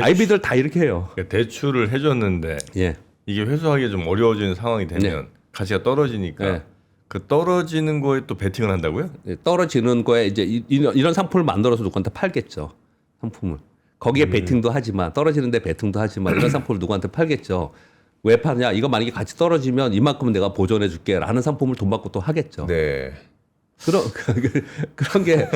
아이비들 다 이렇게 해요. 그러니까 대출을 해줬는데 예. 이게 회수하기 좀 어려워지는 상황이 되면 가치가 떨어지니까 네. 그 떨어지는 거에 또 베팅을 한다고요? 떨어지는 거에 이제 이런 상품을 만들어서 누구한테 팔겠죠. 상품을. 거기에 베팅도 하지만 떨어지는데 베팅도 하지만 이런 상품을 누구한테 팔겠죠. 왜 파냐? 이거 만약에 같이 떨어지면 이만큼은 내가 보존해 줄게라는 상품을 돈 받고 또 하겠죠. 네. 그런 게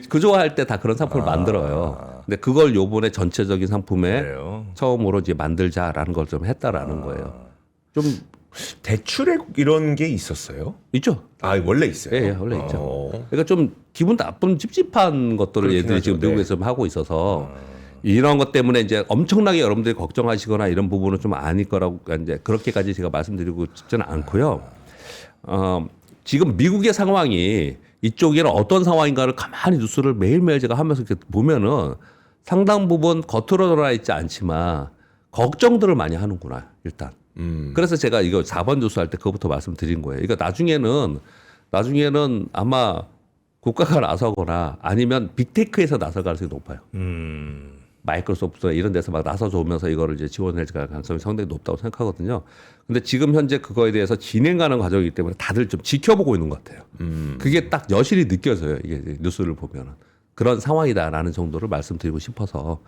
구조화할 때 다 그런 상품을 만들어요. 근데 그걸 요번에 전체적인 상품에 그래요. 처음으로 이제 만들자라는 걸 좀 했다라는 거예요. 좀 대출에 이런 게 있었어요? 있죠. 원래 있어요. 예, 원래 있죠. 그러니까 좀 기분 나쁜 찝찝한 것들을 그렇긴 얘들이 하죠. 지금 미국에서 좀 하고 있어서 이런 것 때문에 이제 엄청나게 여러분들이 걱정하시거나 이런 부분은 좀 아닐 거라고 이제 그렇게까지 제가 말씀드리고 싶지는 않고요. 지금 미국의 상황이 이쪽에는 어떤 상황인가를 가만히 뉴스를 매일매일 제가 하면서 이렇게 보면은 상당 부분 겉으로 드러나 있지 않지만 걱정들을 많이 하는구나 일단. 그래서 제가 이거 4번 뉴스 할 때 그거부터 말씀드린 거예요. 그러니까 나중에는 아마 국가가 나서거나 아니면 빅테크에서 나설 가능성이 높아요. 마이크로소프트나 이런 데서 막 나서서 오면서 이거를 이제 지원할 가능성이 상당히 높다고 생각하거든요. 근데 지금 현재 그거에 대해서 진행하는 과정이기 때문에 다들 좀 지켜보고 있는 것 같아요. 그게 딱 여실히 느껴져요. 이게 뉴스를 보면은. 그런 상황이다라는 정도를 말씀드리고 싶어서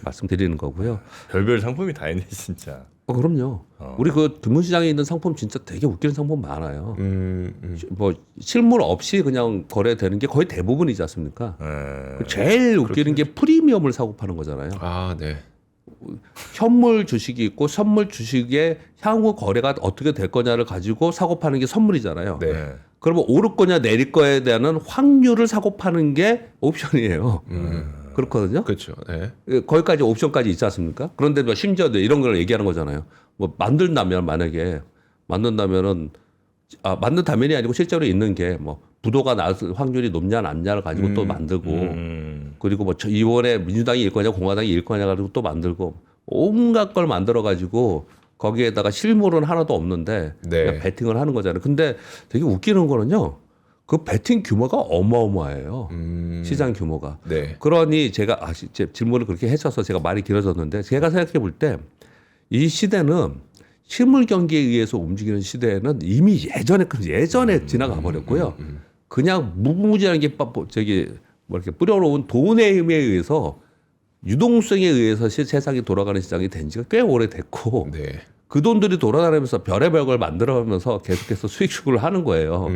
말씀드리는 거고요. 별별 상품이 다 있네 진짜. 그럼요. 우리 그 금융시장에 있는 상품 진짜 되게 웃기는 상품 많아요. 뭐 실물 없이 그냥 거래되는 게 거의 대부분이지 않습니까? 제일 웃기는 게 프리미엄을 사고 파는 거잖아요. 네. 현물 주식이 있고 선물 주식의 향후 거래가 어떻게 될 거냐를 가지고 사고 파는 게 선물이잖아요. 네. 그러면 오를 거냐 내릴 거에 대한 확률을 사고 파는 게 옵션이에요. 그렇거든요. 그렇죠. 네. 거기까지 옵션까지 있지 않습니까? 그런데 뭐 심지어 이런 걸 얘기하는 거잖아요. 뭐 만든다면은 만든다면이 아니고 실제로 있는 게 뭐 부도가 날 확률이 높냐 낮냐를 가지고 또 만들고 그리고 뭐 이번에 민주당이 일 거냐 공화당이 일 거냐 가지고 또 만들고 온갖 걸 만들어 가지고 거기에다가 실물은 하나도 없는데 네. 그냥 베팅을 하는 거잖아요. 근데 되게 웃기는 거는요. 그 베팅 규모가 어마어마해요. 시장 규모가. 네. 그러니 제가 제 질문을 그렇게 해셔서 제가 말이 길어졌는데 제가 생각해 볼 때 이 시대는 실물 경기에 의해서 움직이는 시대는 이미 예전에 지나가 버렸고요. 그냥 무궁무진한 게 이렇게 뿌려놓은 돈의 힘에 의해서 유동성에 의해서 세상이 돌아가는 시장이 된 지가 꽤 오래됐고 네. 그 돈들이 돌아다니면서 별의별 걸 만들어가면서 계속해서 수익 추구를 하는 거예요.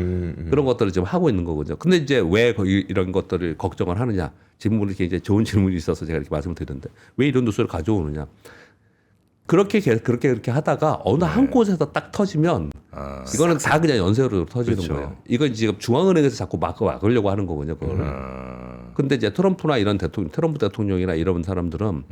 그런 것들을 지금 하고 있는 거거든요. 근데 이제 왜 이런 것들을 걱정을 하느냐. 질문이 굉장히 좋은 질문이 있어서 제가 이렇게 말씀을 드렸는데 왜 이런 뉴스를 가져오느냐. 그렇게 하다가 어느 한 곳에서 딱 터지면 이거는 다 그냥 연쇄로 터지는 그렇죠. 거예요. 이건 지금 중앙은행에서 자꾸 막으려고 하는 거거든요. 그거를. 근데 이제 트럼프나 이런 트럼프 대통령이나 이런 사람들은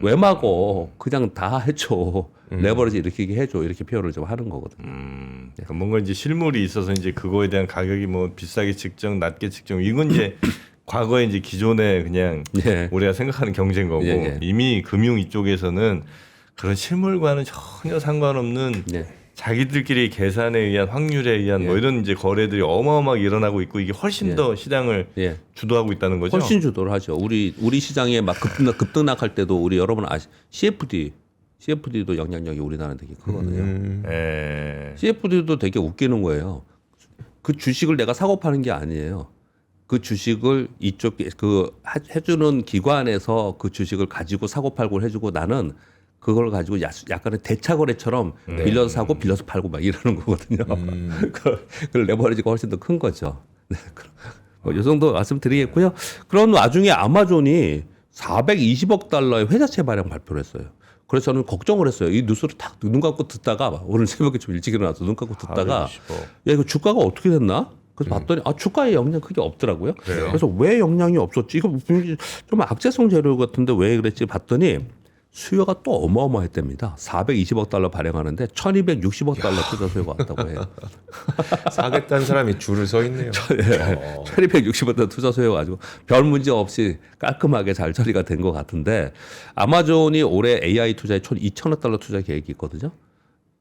왜 막어? 그냥 다 해줘. 레버리지 일으키게 해줘. 이렇게 표현을 좀 하는 거거든요. 그러니까 뭔가 이제 실물이 있어서 이제 그거에 대한 가격이 뭐 비싸게 측정, 낮게 측정 이건 이제 과거에 이제 기존에 그냥 예. 우리가 생각하는 경제인 거고 예, 예. 이미 금융 이쪽에서는 그런 실물과는 전혀 상관없는 예. 자기들끼리 계산에 의한 확률에 의한 뭐 예. 이런 이제 거래들이 어마어마하게 일어나고 있고 이게 훨씬 예. 더 시장을 예. 주도하고 있다는 거죠. 훨씬 주도를 하죠. 우리 시장에 막 급등락할 때도 우리 여러분 CFD도 영향력이 우리나라는 되게 크거든요. 예. CFD도 되게 웃기는 거예요. 그 주식을 내가 사고 파는 게 아니에요. 그 주식을 이쪽 그 해주는 기관에서 그 주식을 가지고 사고 팔고 해주고 나는 그걸 가지고 약간의 대차 거래처럼 빌려서 사고 빌려서 팔고 막 이러는 거거든요. 그 레버리지가 훨씬 더 큰 거죠. 네, 이 정도 말씀드리겠고요. 그런 와중에 아마존이 420억 달러의 회사채 발행 발표를 했어요. 그래서 저는 걱정을 했어요. 이 뉴스를 탁 눈 감고 듣다가 오늘 새벽에 좀 일찍 일어나서 눈 감고 듣다가 420억. 야 이거 주가가 어떻게 됐나? 그래서 봤더니 주가에 영향 크게 없더라고요. 그래서 왜 영향이 없었지? 이거 좀 악재성 재료 같은데 왜 그랬지? 봤더니 수요가 또 어마어마했답니다. 420억 달러 발행하는데 1260억 달러 투자 수요가 왔다고 해요. 사겠다는 사람이 줄을 서 있네요. 1260억 달러 투자 수요가 가지고 별 문제 없이 깔끔하게 잘 처리가 된 것 같은데 아마존이 올해 AI 투자에 2천억 달러 투자 계획이 있거든요.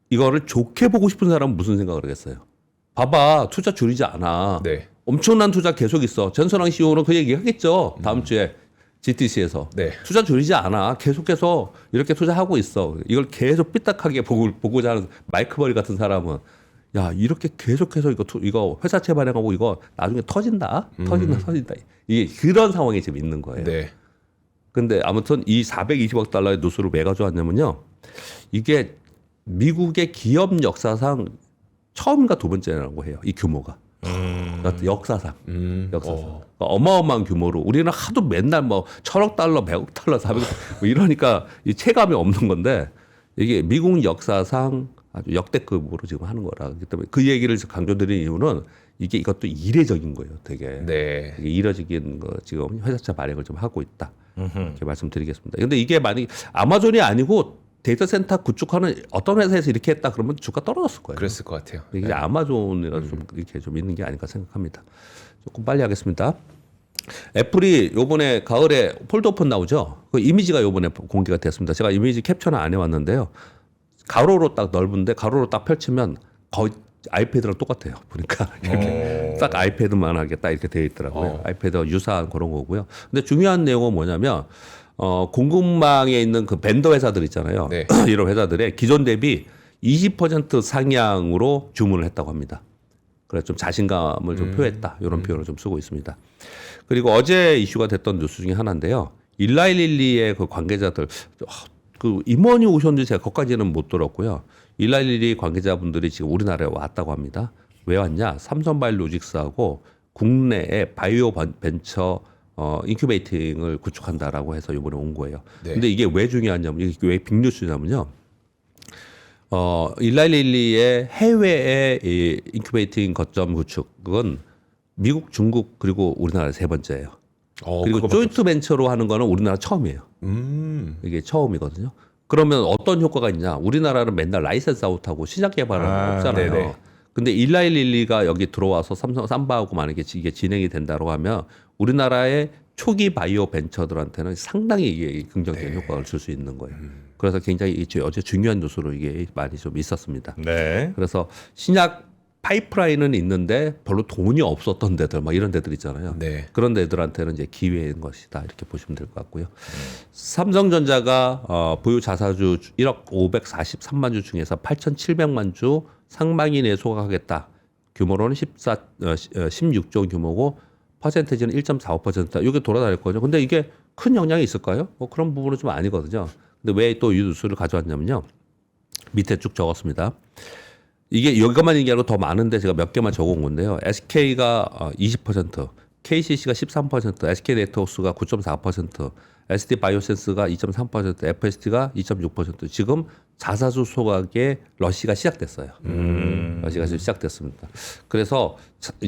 이거를 좋게 보고 싶은 사람은 무슨 생각을 하겠어요? 봐봐, 투자 줄이지 않아. 네. 엄청난 투자 계속 있어. 전선왕 CEO는 그 얘기 하겠죠. 다음 주에 GTC에서. 네. 투자 줄이지 않아. 계속해서 이렇게 투자하고 있어. 이걸 계속 삐딱하게 보고자 하는 마이크버리 같은 사람은 야, 이렇게 계속해서 이거 회사채 발행하고 이거 나중에 터진다. 터진다. 이게 그런 상황이 지금 있는 거예요. 네. 근데 아무튼 이 420억 달러의 누수를 왜 가져왔냐면요. 이게 미국의 기업 역사상 처음인가 두 번째라고 해요. 이 규모가. 역사상. 그러니까 어마어마한 규모로 우리는 하도 맨날 뭐 1,000억 달러, 100억 달러, 400억 뭐 이러니까 이 체감이 없는 건데 이게 미국 역사상 아주 역대급으로 지금 하는 거라. 그렇기 때문에 그 얘기를 강조드리는 이유는 이것도 이례적인 거예요. 되게. 네. 되게 이례적인 거 지금 회사차 발행을 좀 하고 있다. 이렇게 말씀드리겠습니다. 근데 이게 만약 아마존이 아니고 데이터 센터 구축하는 어떤 회사에서 이렇게 했다 그러면 주가 떨어졌을 거예요. 그랬을 것 같아요. 이게 아마존이라서 좀 이렇게 좀 있는 게 아닐까 생각합니다. 조금 빨리 하겠습니다. 애플이 요번에 가을에 폴드오픈 나오죠. 그 이미지가 요번에 공개가 됐습니다. 제가 이미지 캡처는 안 해왔는데요. 가로로 딱 넓은데 가로로 딱 펼치면 거의 아이패드랑 똑같아요. 보니까 이렇게 딱 아이패드만하게 딱 이렇게 되어 있더라고요. 아이패드와 유사한 그런 거고요. 근데 중요한 내용은 뭐냐면 공급망에 있는 그 벤더 회사들 있잖아요. 네. 이런 회사들의 기존 대비 20% 상향으로 주문을 했다고 합니다. 그래서 좀 자신감을 좀 표했다. 이런 표현을 좀 쓰고 있습니다. 그리고 어제 이슈가 됐던 뉴스 중에 하나인데요. 일라이릴리의 그 관계자들 그 임원이 오셨는지 제가 거기까지는 못 들었고요. 일라이릴리 관계자분들이 지금 우리나라에 왔다고 합니다. 왜 왔냐? 삼성바이오로직스하고 국내에 바이오 벤처 인큐베이팅을 구축한다라고 해서 이번에 온 거예요. 네. 근데 이게 왜 중요하냐면 이게 왜 빅뉴스냐면요. 일라이릴리의 해외의 이 인큐베이팅 거점 구축은 미국, 중국 그리고 우리나라 세 번째예요. 그리고 조인트 벤처로 하는 거는 우리나라 처음이에요. 이게 처음이거든요. 그러면 어떤 효과가 있냐? 우리나라는 맨날 라이센스 아웃하고 시장 개발은 없잖아요. 네네. 근데 일라이릴리가 여기 들어와서 삼성 삼바하고 만약에 이게 진행이 된다고 하면 우리나라의 초기 바이오 벤처들한테는 상당히 이게 긍정적인 효과를 줄 수 있는 거예요. 그래서 굉장히 어제 중요한 뉴스로 이게 많이 좀 있었습니다. 네. 그래서 신약 파이프라인은 있는데 별로 돈이 없었던 데들 막 이런 데들 있잖아요. 네. 그런 데들한테는 이제 기회인 것이다 이렇게 보시면 될 것 같고요. 삼성전자가 보유 자사주 1억 543만 주 중에서 8,700만 주 상반기내에 소각하겠다. 규모로는 16조 규모고 퍼센테이지는 1.45%다. 이게 돌아다닐 거죠. 근데 이게 큰 영향이 있을까요? 뭐 그런 부분은 좀 아니거든요. 근데 왜 또 이 뉴스를 가져왔냐면요. 밑에 쭉 적었습니다. 이게 여기만 얘기하고 더 많은데 제가 몇 개만 적어온 건데요. SK가 20%, KCC가 13%, SK네트워크스가 9.4%, SD바이오센스가 2.3%, FST가 2.6%. 지금 자사주 소각에 러시가 시작됐어요. 러시가 지금 시작됐습니다. 그래서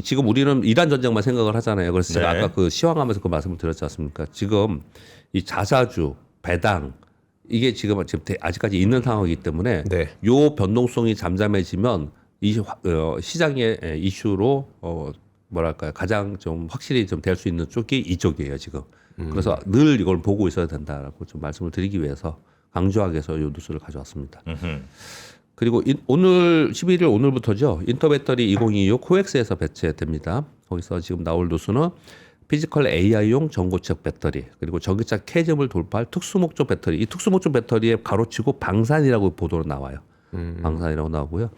지금 우리는 이란 전쟁만 생각을 하잖아요. 그래서 제가 네. 아까 그 시황하면서 그 말씀을 드렸지 않습니까? 지금 이 자사주, 배당 이게 지금 아직까지 있는 상황이기 때문에 네. 요 변동성이 잠잠해지면 이 시장의 이슈로 뭐랄까요 가장 좀 확실히 좀 될 수 있는 쪽이 이쪽이에요 지금. 그래서 늘 이걸 보고 있어야 된다라고 좀 말씀을 드리기 위해서 강조하기 위해서 이 뉴스를 가져왔습니다. 그리고 오늘 11일 오늘부터죠. 인터배터리 2026 코엑스에서 배치됩니다. 거기서 지금 나올 뉴스는 피지컬 AI용 전고체 배터리 그리고 전기차 캐즘을 돌파할 특수목적 배터리. 이 특수목적 배터리에 가로치고 방산이라고 보도로 나와요. 방산이라고 나오고요.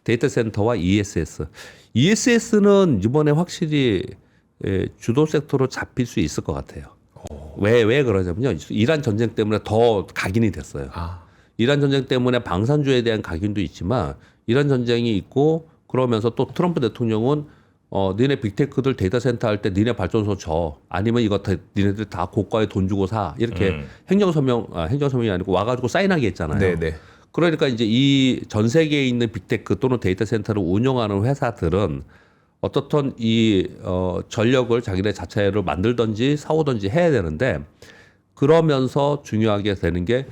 데이터 센터와 ESS. ESS는 이번에 확실히 주도 섹터로 잡힐 수 있을 것 같아요. 왜 그러냐면요. 이란 전쟁 때문에 더 각인이 됐어요. 이란 전쟁 때문에 방산주에 대한 각인도 있지만 이란 전쟁이 있고 그러면서 또 트럼프 대통령은 니네 빅테크들 데이터 센터 할 때 니네 발전소 줘. 아니면 이거 니네들 다 고가에 돈 주고 사. 이렇게 행정서명이 아니고 와가지고 사인하게 했잖아요. 네네. 그러니까 이제 이 전 세계에 있는 빅테크 또는 데이터 센터를 운영하는 회사들은 어떻든 이 전력을 자기네 자체로 만들든지 사오든지 해야 되는데 그러면서 중요하게 되는 게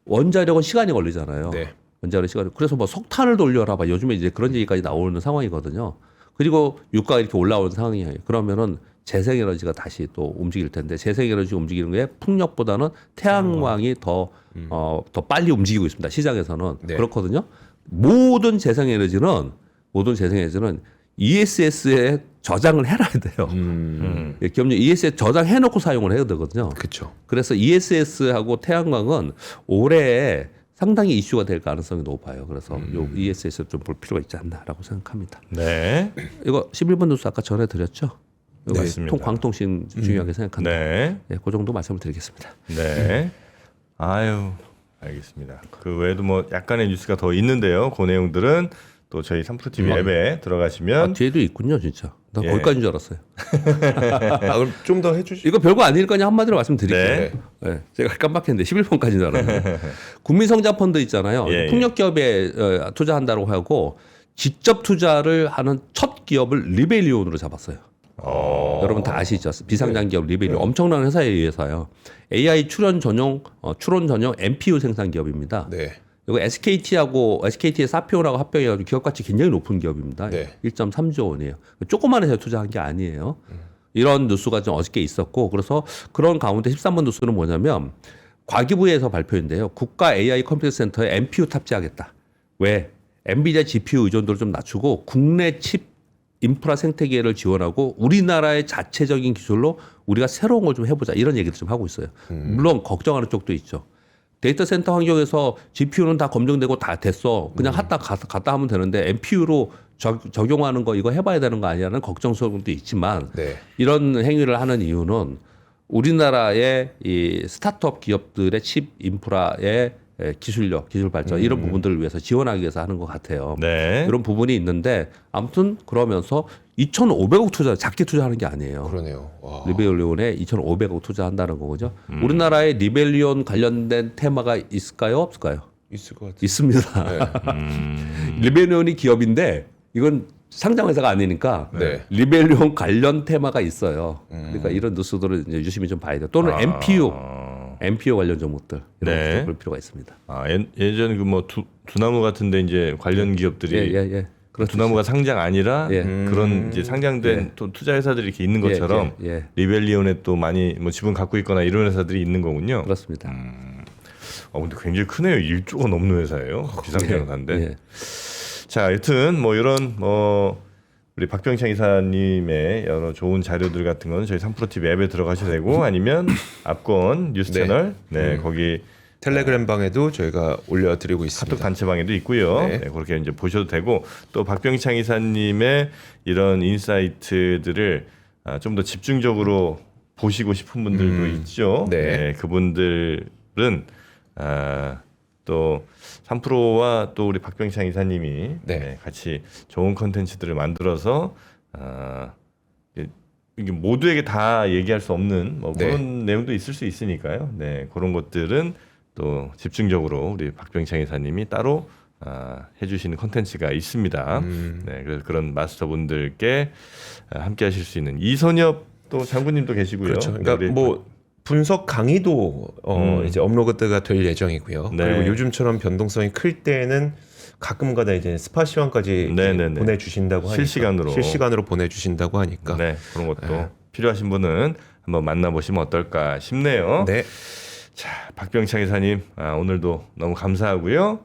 원자력은 시간이 걸리잖아요. 네. 원자력 시간이. 그래서 뭐 석탄을 돌려라 봐. 요즘에 이제 그런 얘기까지 나오는 상황이거든요. 그리고 유가가 이렇게 올라오는 상황이에요. 그러면은 재생에너지가 다시 또 움직일 텐데 재생에너지 움직이는 게 풍력보다는 태양광이 더 빨리 움직이고 있습니다. 시장에서는. 네. 그렇거든요. 모든 재생에너지는 ESS에 저장을 해놔야 돼요. 기업용 ESS 저장해 놓고 사용을 해야 되거든요. 그렇죠. 그래서 ESS하고 태양광은 올해 상당히 이슈가 될 가능성이 높아요. 그래서 요 ESS를 좀 볼 필요가 있지 않나라고 생각합니다. 네. 이거 11번 뉴스 아까 전해드렸죠? 네, 맞습니다. 광통신 중요하게 생각한다. 네. 네, 그 정도 말씀을 드리겠습니다. 네. 아유, 알겠습니다. 그 외에도 뭐 약간의 뉴스가 더 있는데요. 그 내용들은 또 저희 3프로TV 앱에 들어가시면 뒤에도 있군요, 진짜. 나 예. 거기까지인 줄 알았어요. 그럼 좀 더 해주시죠. 이거 별거 아니니까 한마디로 말씀드릴게요. 네. 네, 제가 깜빡했는데 11번까지인 줄 알았는데. 국민성장펀드 있잖아요. 예, 예. 풍력기업에 투자한다고 하고 직접 투자를 하는 첫 기업을 리벨리온으로 잡았어요. 여러분 다 아시죠? 비상장 기업 리벨리온. 엄청난 회사에 의해서요. AI 추론 전용 MPU 생산 기업입니다. 네. 이거 SKT의 사피오라고 합병해가지고 기업 가치 굉장히 높은 기업입니다. 네. 1.3조 원이에요. 조그만 회사에 투자한 게 아니에요. 이런 뉴스가 좀 어저께 있었고 그래서 그런 가운데 13번 뉴스는 뭐냐면 과기부에서 발표인데요. 국가 AI 컴퓨터 센터에 MPU 탑재하겠다. 왜? 엔비디아 GPU 의존도를 좀 낮추고 국내 칩 인프라 생태계를 지원하고 우리나라의 자체적인 기술로 우리가 새로운 걸 좀 해보자. 이런 얘기를 좀 하고 있어요. 물론 걱정하는 쪽도 있죠. 데이터 센터 환경에서 GPU는 다 검증되고 다 됐어. 그냥 갔다 하면 되는데 MPU로 적용하는 거 이거 해봐야 되는 거 아니냐는 걱정스러움도 있지만 네. 이런 행위를 하는 이유는 우리나라의 이 스타트업 기업들의 칩 인프라의 기술력, 기술 발전 이런 부분들을 위해서 지원하기 위해서 하는 것 같아요. 네. 이런 부분이 있는데 아무튼 그러면서 2,500억 작게 투자하는 게 아니에요. 그러네요. 와. 리벨리온에 2,500억 투자한다는 거죠. 우리나라에 리벨리온 관련된 테마가 있을까요? 없을까요? 있을 것 같아요. 있습니다. 리벨리온이 기업인데 이건 상장회사가 아니니까 네. 리벨리온 관련 테마가 있어요. 그러니까 이런 뉴스들을 이제 유심히 좀 봐야 돼요. 또는 MPU 관련 종목들 이런 네. 것도 볼 필요가 있습니다. 예전 그 뭐 두나무 같은데 이제 관련 기업들이 그렇죠. 두나무가 상장 아니라 예. 그런 이제 상장된 또 투자 회사들이 이렇게 있는 것처럼 예. 리벨리온에 또 많이 뭐 지분 갖고 있거나 이런 회사들이 있는 거군요. 그렇습니다. 근데 굉장히 크네요. 1조가 넘는 회사예요. 비상장사인데. 예. 자, 여튼 뭐 이런 우리 박병창 이사님의 여러 좋은 자료들 같은 건 저희 3프로TV 앱에 들어가셔도 되고 아니면 압권 뉴스 네. 채널 거기 텔레그램 방에도 저희가 올려드리고 있습니다. 카톡 단체방에도 있고요. 네. 네, 그렇게 이제 보셔도 되고 또 박병창 이사님의 이런 인사이트들을 좀 더 집중적으로 보시고 싶은 분들도 있죠. 네. 그분들은 또 3프로와 또 우리 박병창 이사님이 네. 같이 좋은 컨텐츠들을 만들어서 이게 모두에게 다 얘기할 수 없는 뭐 네. 그런 내용도 있을 수 있으니까요. 네, 그런 것들은 또 집중적으로 우리 박병창 이사님이 따로 해주시는 컨텐츠가 있습니다. 네, 그래서 그런 마스터분들께 함께하실 수 있는 이선엽 또 장군님도 계시고요. 그렇죠. 그러니까 우리 뭐 분석 강의도 이제 업로드가 될 예정이고요. 네. 그리고 요즘처럼 변동성이 클 때는 가끔가다 이제 스파 시황까지 이제 네네네. 보내주신다고 하니까 실시간으로 보내주신다고 하니까 네, 그런 것도 필요하신 분은 한번 만나보시면 어떨까 싶네요. 네. 자, 박병창 이사님 오늘도 너무 감사하고요.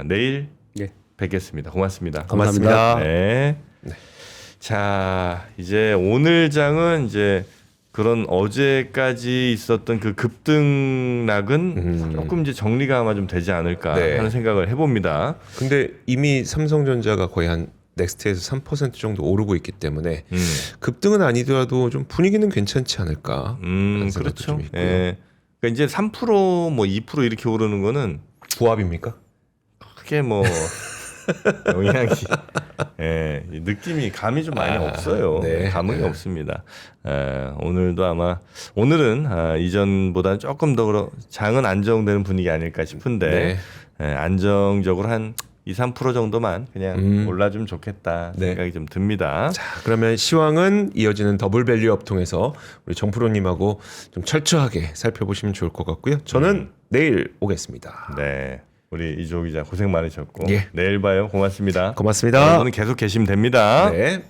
내일 예. 뵙겠습니다. 고맙습니다. 고맙습니다. 네. 자, 이제 오늘 장은 이제 그런 어제까지 있었던 그 급등락은 조금 이제 정리가 아마 좀 되지 않을까 네. 하는 생각을 해봅니다. 근데 이미 삼성전자가 거의 한 넥스트에서 3% 정도 오르고 있기 때문에 급등은 아니더라도 좀 분위기는 괜찮지 않을까. 라는 생각도 그렇죠. 좀 있고요. 예. 그러니까 이제 3%뭐 2% 이렇게 오르는 거는 부합입니까? 크게 뭐 영향이 이 느낌이 감이 좀 많이 없어요. 네. 감흥이 없습니다. 오늘도 아마 오늘은 이전보다는 조금 더 장은 안정되는 분위기 아닐까 싶은데 안정적으로 한 2, 3% 정도만 그냥 올라주면 좋겠다 생각이 좀 듭니다. 자, 그러면 시황은 이어지는 더블 밸류업 통해서 우리 정프로님하고 좀 철저하게 살펴보시면 좋을 것 같고요. 저는 내일 오겠습니다. 네. 우리 이조 기자 고생 많으셨고 예. 내일 봐요. 고맙습니다. 고맙습니다. 여러분은 계속 계시면 됩니다. 네.